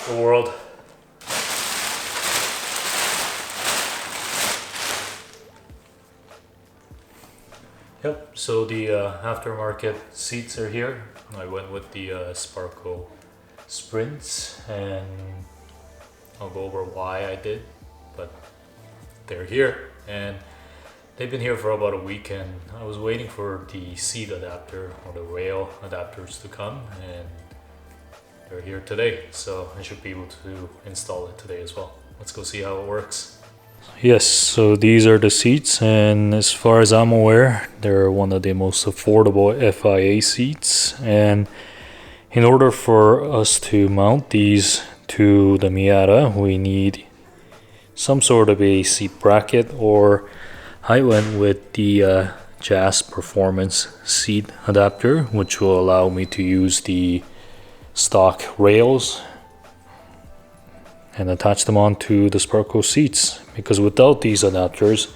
the world. Yep, so the aftermarket seats are here. I went with the Sparco Sprints, and I'll go over why I did, but they're here and they've been here for about a week, and I was waiting for the seat adapter or the rail adapters to come, and they're here today, so I should be able to install it today as well. Let's go see how it works. Yes, so these are the seats, and as far as I'm aware, they're one of the most affordable FIA seats. And in order for us to mount these to the Miata, we need some sort of a seat bracket, or I went with the Jazz Performance seat adapter, which will allow me to use the stock rails and attach them onto the Sparco seats, because without these adapters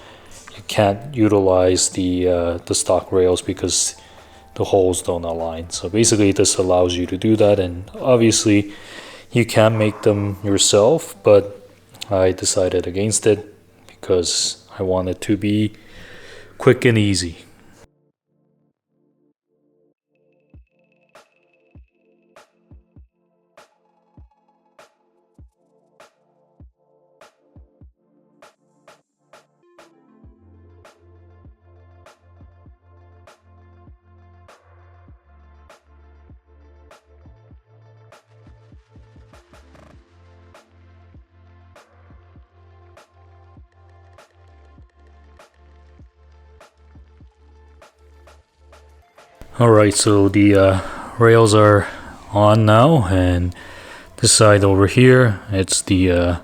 you can't utilize the stock rails because the holes don't align. So basically this allows you to do that, and obviously you can make them yourself, but I decided against it because I want it to be quick and easy. Alright, so the rails are on now, and this side over here, it's the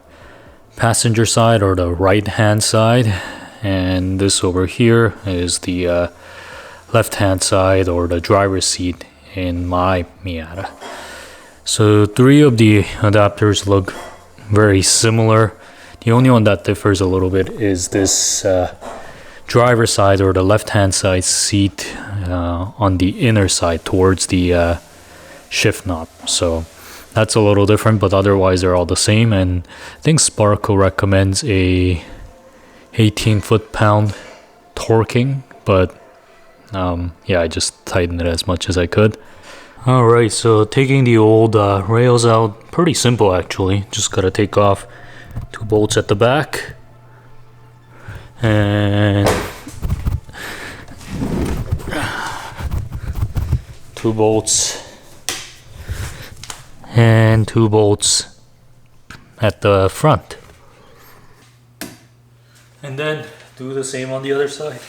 passenger side or the right hand side, and this over here is the left hand side or the driver's seat in my Miata. So three of the adapters look very similar. The only one that differs a little bit is this driver's side or the left hand side seat on the inner side towards the shift knob. So that's a little different, but otherwise they're all the same. And I think Sparco recommends a 18 foot-pound torquing, but yeah, I just tightened it as much as I could. Alright, so taking the old rails out, pretty simple actually. Just gotta take off 2 bolts at the back, and 2 bolts and 2 bolts at the front, and then do the same on the other side.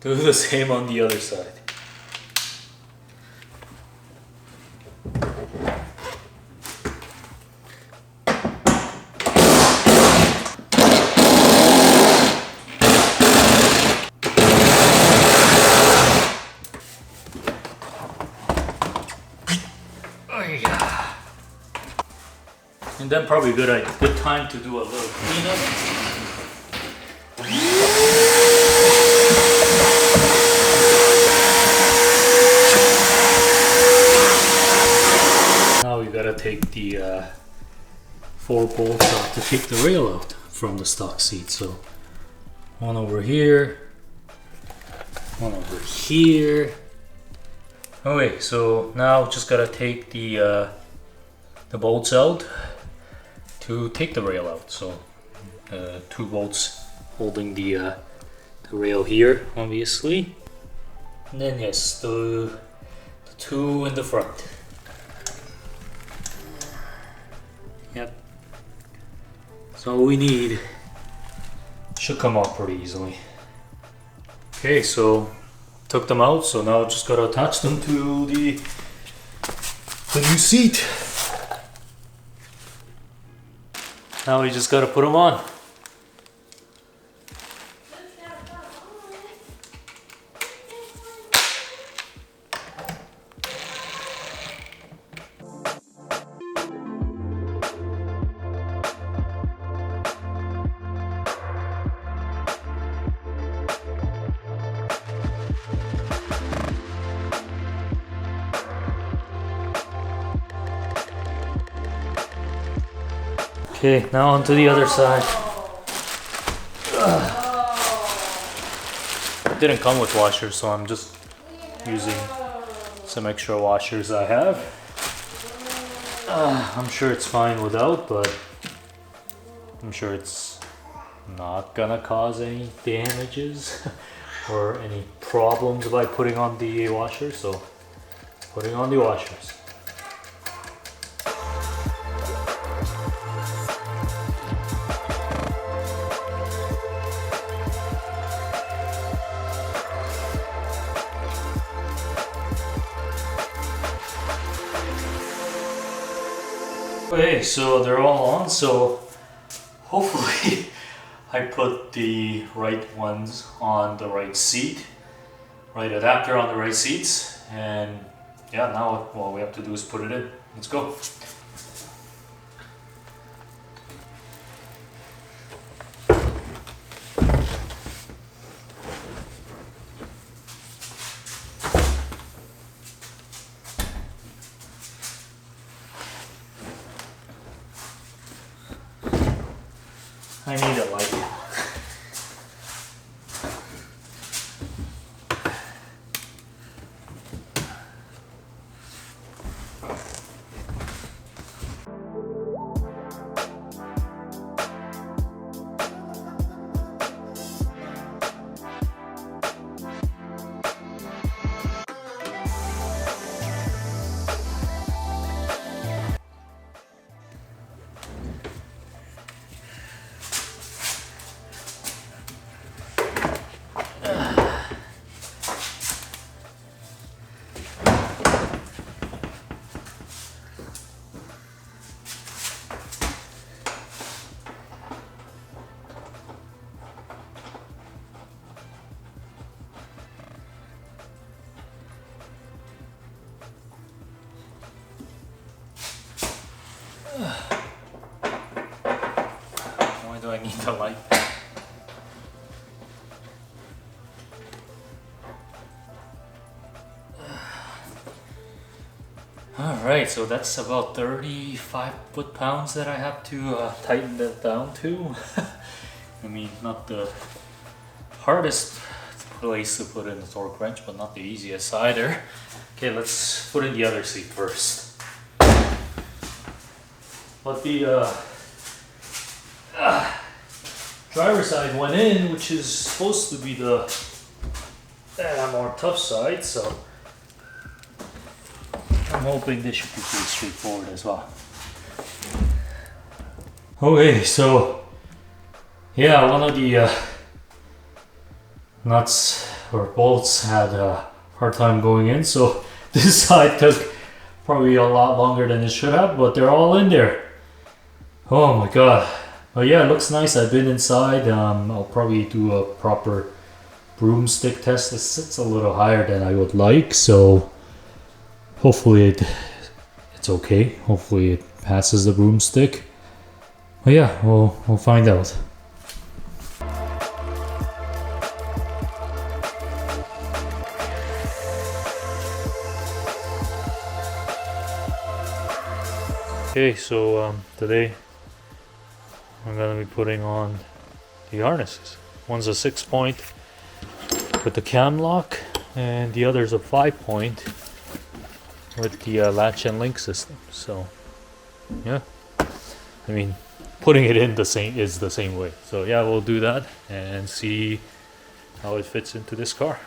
Do the same on the other side. And then probably good time to do a little cleanup. Now we gotta take the 4 bolts off to take the rail out from the stock seat. So one over here, one over here. Okay, so now just gotta take the bolts out to take the rail out. So 2 bolts holding the rail here, obviously, and then yes, the 2 in the front. Yep. So we need should come out pretty easily. Okay, so took them out, so now just gotta attach them to the new seat. Now we just gotta put them on. Okay, now on to the other side. It didn't come with washers, so I'm just using some extra washers I have. I'm sure it's fine without, but I'm sure it's not gonna cause any damages or any problems by putting on the washers, so putting on the washers. Okay, so they're all on, so hopefully I put the right ones on the right seat, right adapter on the right seats, and yeah, now all we have to do is put it in. Let's go. I need a light. Why do I need the light? Alright, so that's about 35 foot-pounds that I have to tighten that down to. I mean, not the hardest place to put in the torque wrench, but not the easiest either. Okay, let's put in the other seat first. But the driver's side went in, which is supposed to be the more tough side, so I'm hoping this should be pretty straightforward as well. Okay, so yeah, one of the nuts or bolts had a hard time going in, so this side took probably a lot longer than it should have, but they're all in there. Oh my god. Oh yeah, it looks nice. I've been inside. I'll probably do a proper broomstick test. It sits a little higher than I would like, so hopefully it's okay. Hopefully it passes the broomstick. But yeah, we'll find out. Okay, so today I'm gonna be putting on the harnesses. One's a 6-point with the cam lock, and the other's a 5-point with the latch and link system. So yeah, I mean, putting it in is the same way. So yeah, we'll do that and see how it fits into this car.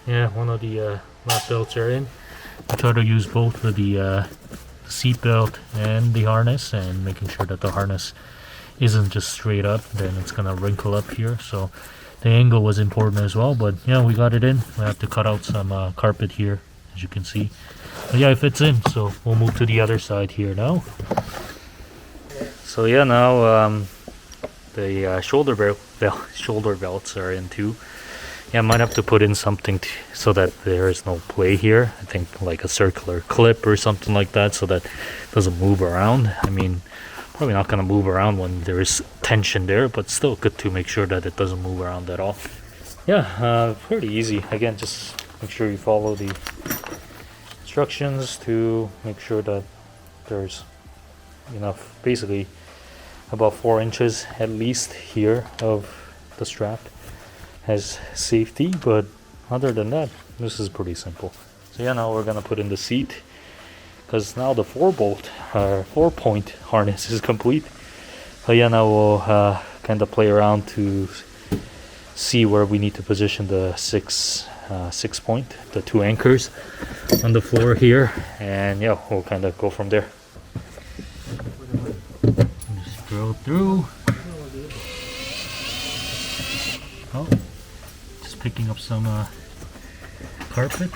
Yeah, one of the lap belts are in. I try to use both of the seat belt and the harness, and making sure that the harness isn't just straight up, then it's gonna wrinkle up here. So the angle was important as well, but yeah, we got it in. We have to cut out some carpet here, as you can see. But yeah, it fits in, so we'll move to the other side here now. So yeah, now the shoulder belts are in too. Yeah, I might have to put in something so that there is no play here. I think like a circular clip or something like that, so that it doesn't move around. I mean, probably not going to move around when there is tension there, but still good to make sure that it doesn't move around at all. Yeah, pretty easy. Again, just make sure you follow the instructions to make sure that there's enough, basically about 4 inches at least here of the strap has safety, but other than that, this is pretty simple. So yeah, now we're gonna put in the seat, because now the 4-point harness is complete. So yeah, now we'll kind of play around to see where we need to position the six point, the 2 anchors on the floor here, and yeah, we'll kind of go from there. Just drill through. Oh, just picking up some carpet.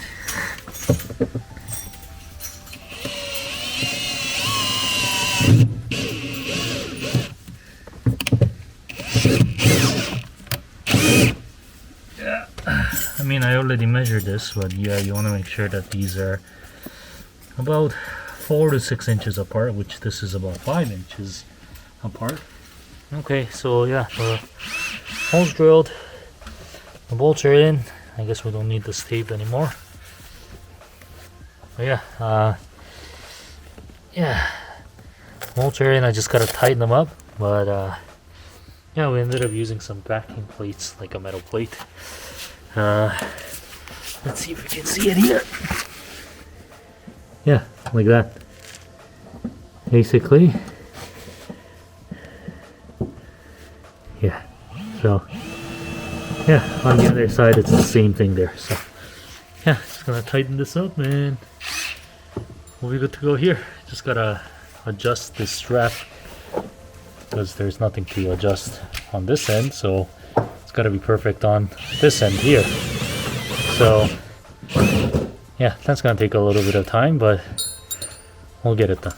Yeah, I mean, I already measured this, but yeah, you want to make sure that these are about 4 to 6 inches apart, which this is about 5 inches apart. Okay, so yeah, the holes drilled, the bolts are in. I guess we don't need this tape anymore. But yeah, bolts are in. I just gotta tighten them up. But yeah, we ended up using some backing plates, like a metal plate. Let's see if we can see it here. Yeah, like that. Basically. Yeah. So yeah, on the other side it's the same thing there. So yeah, just gonna tighten this up and we'll be good to go here. Just gotta adjust this strap because there's nothing to adjust on this end, so it's gotta be perfect on this end here. So yeah, that's gonna take a little bit of time, but we'll get it done.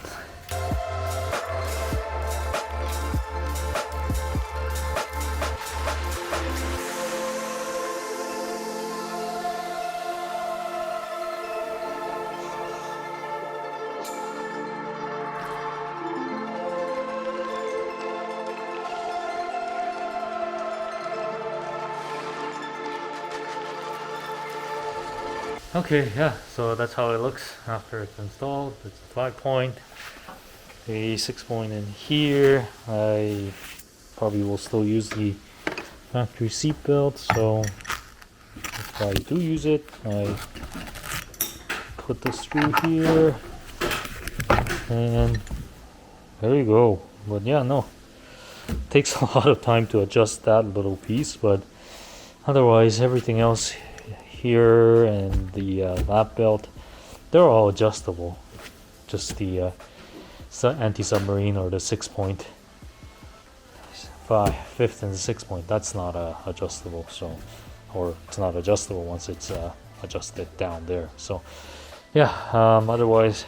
Okay, yeah, so that's how it looks after it's installed. It's a 5-point, a 6-point in here. I probably will still use the factory seat belt, so if I do use it, I put this through here, and there you go. But yeah, no, it takes a lot of time to adjust that little piece, but otherwise everything else here and the lap belt, they're all adjustable. Just the anti-submarine or the 6-point, 5th and 6-point, that's not adjustable. So, or it's not adjustable once it's adjusted down there. So yeah, otherwise